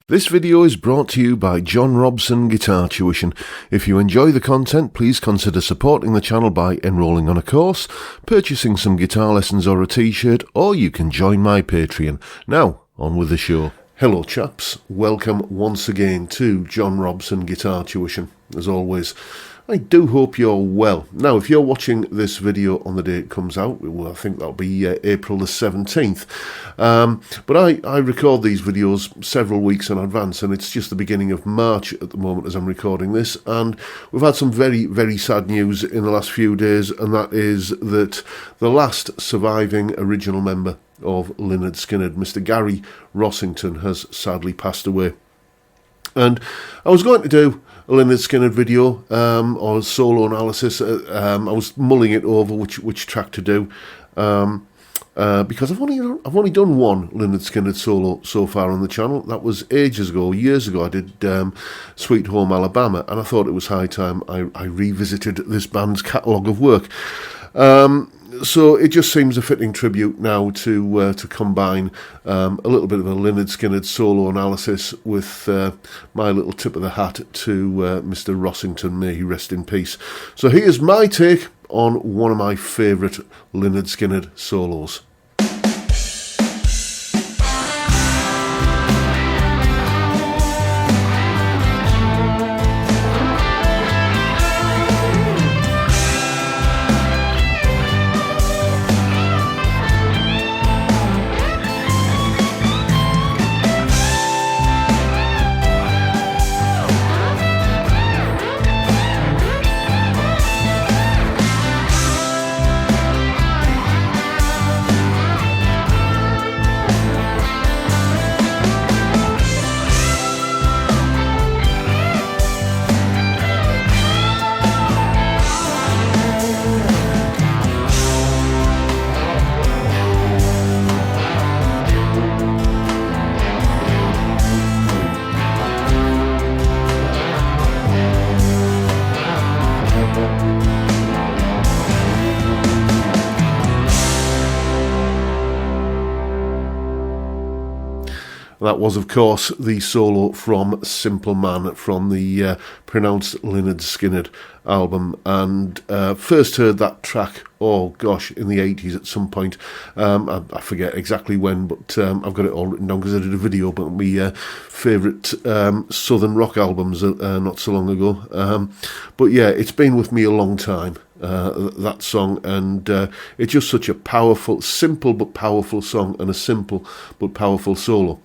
This video is brought to you by John Robson Guitar Tuition. If you enjoy the content, please consider supporting the channel by enrolling on a course, purchasing some guitar lessons or a t-shirt, or you can join my Patreon. Now, on with the show. Hello chaps, welcome once again to John Robson Guitar Tuition. As always, I do hope you're well. Now, if you're watching this video on the day it comes out, well, I think that'll be April the 17th. But I record these videos several weeks in advance, and it's just the beginning of March at the moment as I'm recording this. And we've had some very, very sad news in the last few days, and that is that the last surviving original member of Lynyrd Skynyrd, Mr. Gary Rossington, has sadly passed away. And I was going to do a Lynyrd Skynyrd video or a solo analysis. I was mulling it over which track to do because I've only done one Lynyrd Skynyrd solo so far on the channel. That was years ago. I did Sweet Home Alabama, and I thought it was high time I revisited this band's catalogue of work. So it just seems a fitting tribute now to combine a little bit of a Lynyrd Skynyrd solo analysis with my little tip of the hat to Mr. Rossington. May he rest in peace. So here's my take on one of my favourite Lynyrd Skynyrd solos. That was, of course, the solo from Simple Man from the pronounced Lynyrd Skynyrd album, and first heard that track, oh gosh, in the 80s at some point. I forget exactly when, but I've got it all written down because I did a video about my favourite southern rock albums not so long ago. But yeah, it's been with me a long time, that song, and it's just such a powerful, simple but powerful song, and a simple but powerful solo.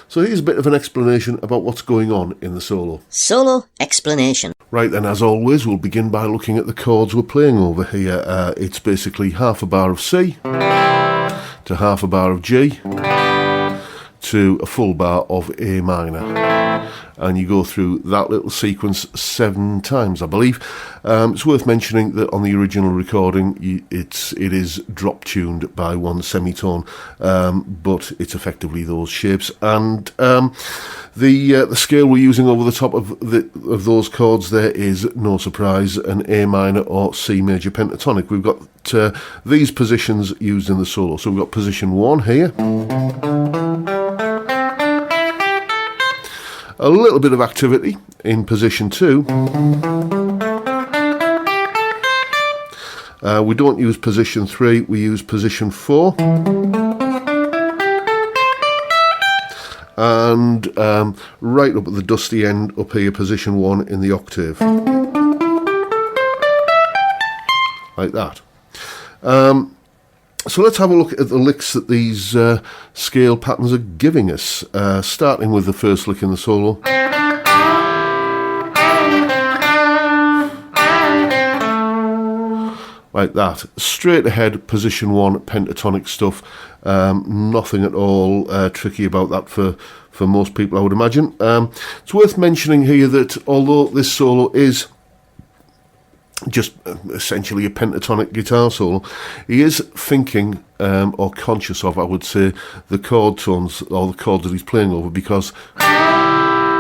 So here's a bit of an explanation about what's going on in the solo. Solo explanation. Right then, as always, we'll begin by looking at the chords we're playing over here. It's basically half a bar of C to half a bar of G to a full bar of A minor. And you go through that little sequence 7 times, I believe. It's worth mentioning that on the original recording, it is drop tuned by one semitone, but it's effectively those shapes. And the scale we're using over the top of those chords there is, no surprise, an A minor or C major pentatonic. We've got these positions used in the solo. So we've got position 1 here. A little bit of activity in position 2. We don't use position 3, we use position 4. And right up at the dusty end, up here, position 1 in the octave. Like that. So let's have a look at the licks that these scale patterns are giving us, starting with the first lick in the solo. Like that. Straight ahead, position 1, pentatonic stuff. Nothing at all tricky about that for most people, I would imagine. It's worth mentioning here that although this solo is just essentially a pentatonic guitar solo, he is thinking or conscious of, I would say, the chord tones or the chords that he's playing over, because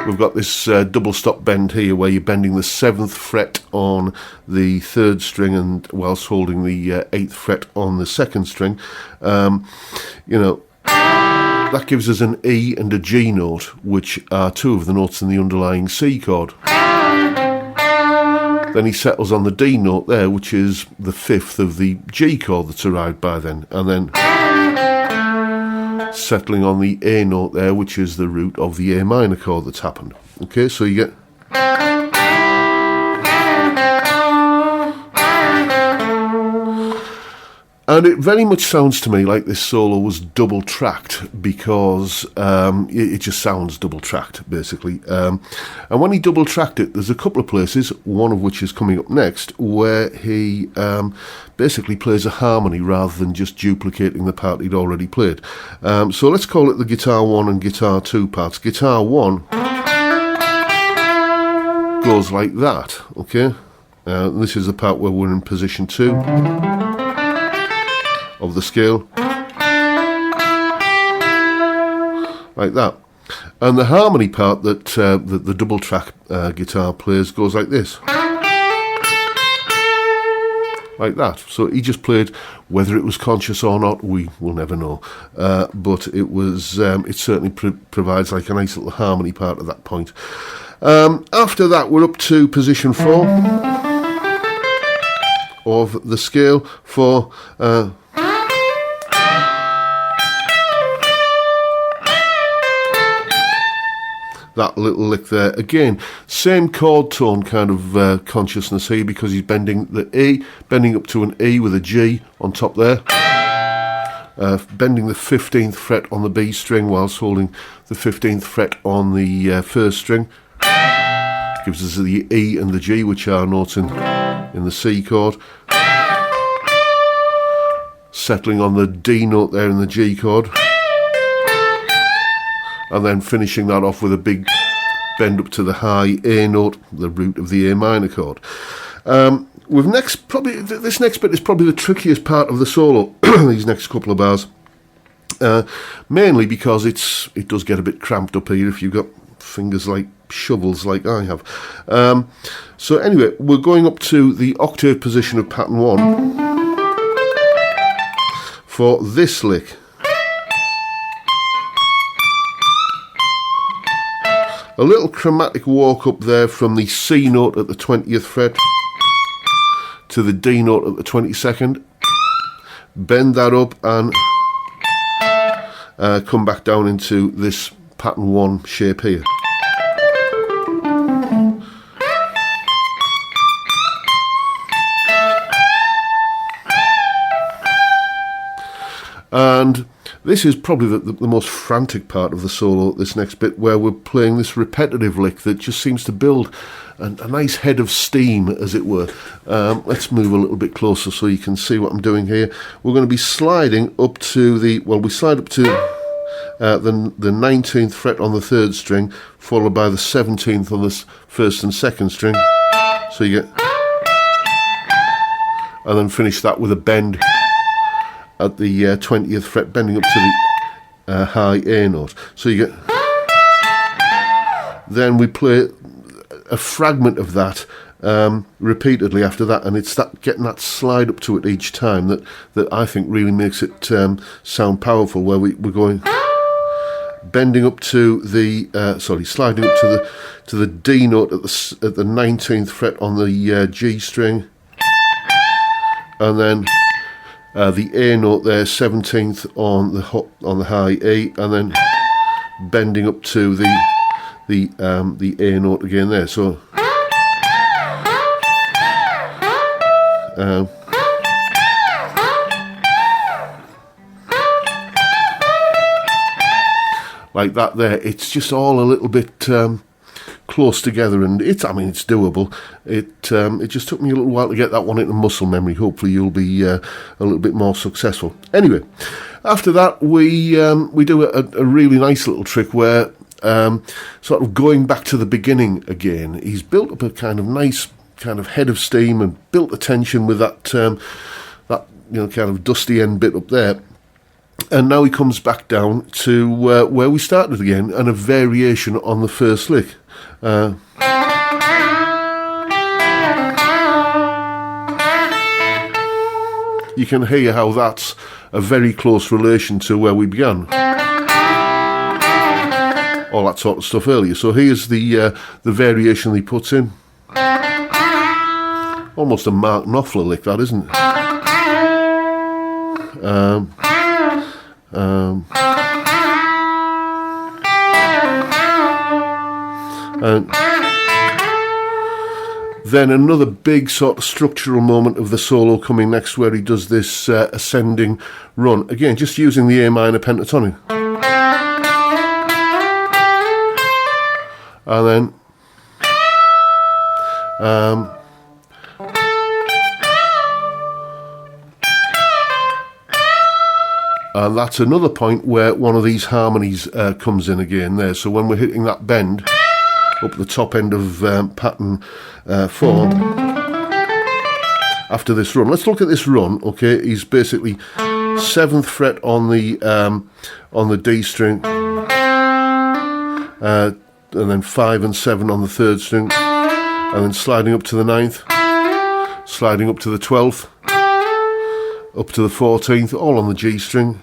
we've got this double stop bend here where you're bending the 7th fret on the 3rd string and whilst holding the 8th fret on the 2nd string. that gives us an E and a G note, which are two of the notes in the underlying C chord. Then he settles on the D note there, which is the fifth of the G chord that's arrived by then, and then settling on the A note there, which is the root of the A minor chord that's happened. Okay, so you get... And it very much sounds to me like this solo was double-tracked, because it just sounds double-tracked, basically. And when he double-tracked it, there's a couple of places, one of which is coming up next, where he basically plays a harmony rather than just duplicating the part he'd already played. So let's call it the guitar 1 and guitar 2 parts. Guitar 1 goes like that, okay? This is the part where we're in position 2 of the scale, like that. And the harmony part that the double track guitar plays goes like this, like that. So he just played, whether it was conscious or not, we will never know, but it was it certainly provides like a nice little harmony part at that point. After that, we're up to position 4 of the scale for that little lick there. Again, same chord tone kind of consciousness here, because he's bending the E, bending up to an E with a G on top there, bending the 15th fret on the B string whilst holding the 15th fret on the first string. Gives us the E and the G, which are notes in the C chord. Settling on the D note there in the G chord. And then finishing that off with a big bend up to the high A note, the root of the A minor chord. This next bit is probably the trickiest part of the solo, these next couple of bars. Mainly because it does get a bit cramped up here if you've got fingers like shovels like I have. So anyway, we're going up to the octave position of pattern 1 for this lick. A little chromatic walk up there from the C note at the 20th fret to the D note at the 22nd. Bend that up and come back down into this pattern 1 shape here. And this is probably the most frantic part of the solo, this next bit, where we're playing this repetitive lick that just seems to build a nice head of steam, as it were. Let's move a little bit closer so you can see what I'm doing here. We're going to be sliding up to we slide up to the 19th fret on the 3rd string, followed by the 17th on the 1st and 2nd string. So you get... And then finish that with a bend at the 20th fret, bending up to the high A note. So you get... Then we play a fragment of that repeatedly after that, and it's that getting that slide up to it each time that I think really makes it sound powerful, where we're going... bending up to the... sliding up to the D note at the 19th fret on the G string, and then... the A note there, 17th on the high E, and then bending up to the A note again there. So like that there. It's just all a little bit close together, and it's doable. It just took me a little while to get that one into muscle memory. Hopefully you'll be a little bit more successful. Anyway, after that we do a really nice little trick where sort of going back to the beginning again. He's built up a kind of nice kind of head of steam and built the tension with that kind of dusty end bit up there. And now he comes back down to where we started again, and a variation on the first lick. You can hear how that's a very close relation to where we began. all that sort of stuff earlier. So here's the variation he puts in. Almost a Mark Knopfler lick, that, isn't it? And then another big sort of structural moment of the solo coming next, where he does this ascending run. Again, just using the A minor pentatonic. And then and that's another point where one of these harmonies comes in again there. So when we're hitting that bend up the top end of pattern 4, after this run, let's look at this run. Okay, he's basically 7th fret on the D string, and then 5 and 7 on the 3rd string, and then sliding up to the 9th, sliding up to the 12th, up to the 14th, all on the G string,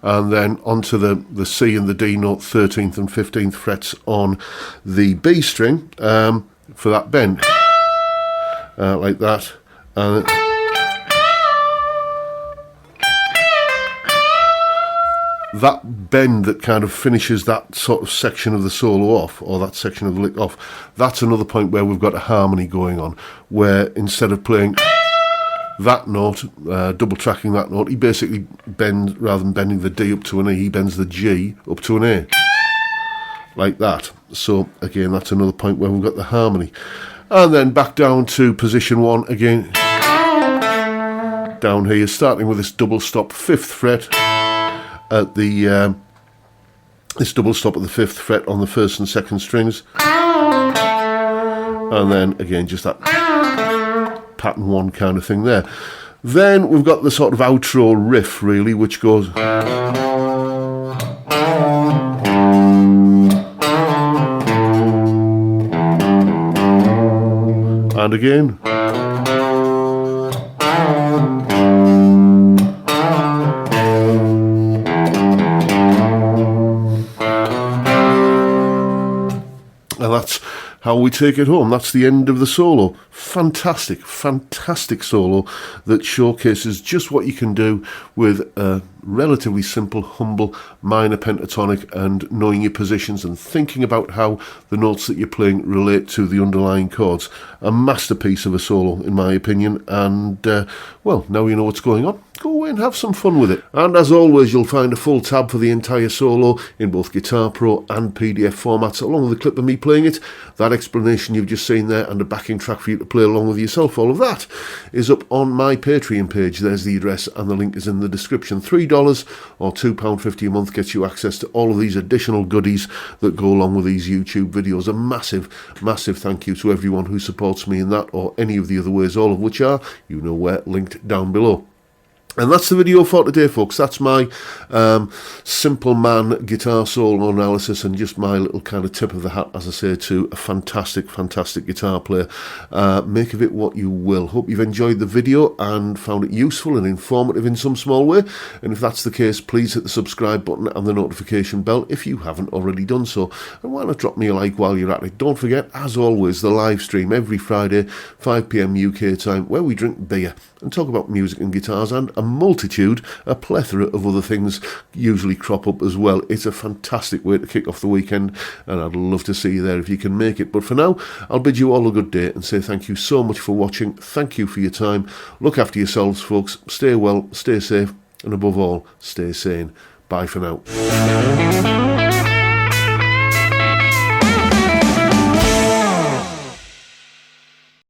and then onto the C and the D note, 13th and 15th frets on the B string for that bend, like that. And that bend that kind of finishes that sort of section of the solo off, or that section of the lick off, that's another point where we've got a harmony going on, where instead of playing that note, double tracking that note, he basically bends, rather than bending the D up to an E, he bends the G up to an A, like that. So again, that's another point where we've got the harmony. And then back down to position 1 again, down here, starting with this double stop 5th fret at the this double stop at the 5th fret on the 1st and 2nd strings, and then again just that pattern 1 kind of thing there. Then we've got the sort of outro riff, really, which goes and again. And that's how we take it home. That's the end of the solo. Fantastic, fantastic solo that showcases just what you can do with a relatively simple, humble minor pentatonic, and knowing your positions and thinking about how the notes that you're playing relate to the underlying chords. A masterpiece of a solo, in my opinion, and well, now you know what's going on. Go away and have some fun with it. And as always, you'll find a full tab for the entire solo in both Guitar Pro and PDF formats, along with a clip of me playing it, that explanation you've just seen there, and a backing track for you to play along with yourself. All of that is up on my Patreon page. There's the address, and the link is in the description. $3 or £2.50 a month gets you access to all of these additional goodies that go along with these YouTube videos. A massive, massive thank you to everyone who supports me in that or any of the other ways, all of which are, you know where, linked down below. And that's the video for today, folks. That's my simple man guitar solo analysis, and just my little kind of tip of the hat, as I say, to a fantastic, fantastic guitar player. Make of it what you will. Hope you've enjoyed the video and found it useful and informative in some small way. And if that's the case, please hit the subscribe button and the notification bell if you haven't already done so. And why not drop me a like while you're at it? Don't forget, as always, the live stream every Friday, 5 PM UK time, where we drink beer and talk about music and guitars, and a plethora of other things usually crop up as well. It's a fantastic way to kick off the weekend, and I'd love to see you there if you can make it. But for now, I'll bid you all a good day and say thank you so much for watching. Thank you for your time. Look after yourselves, folks. Stay well, stay safe, and above all, stay sane. Bye for now.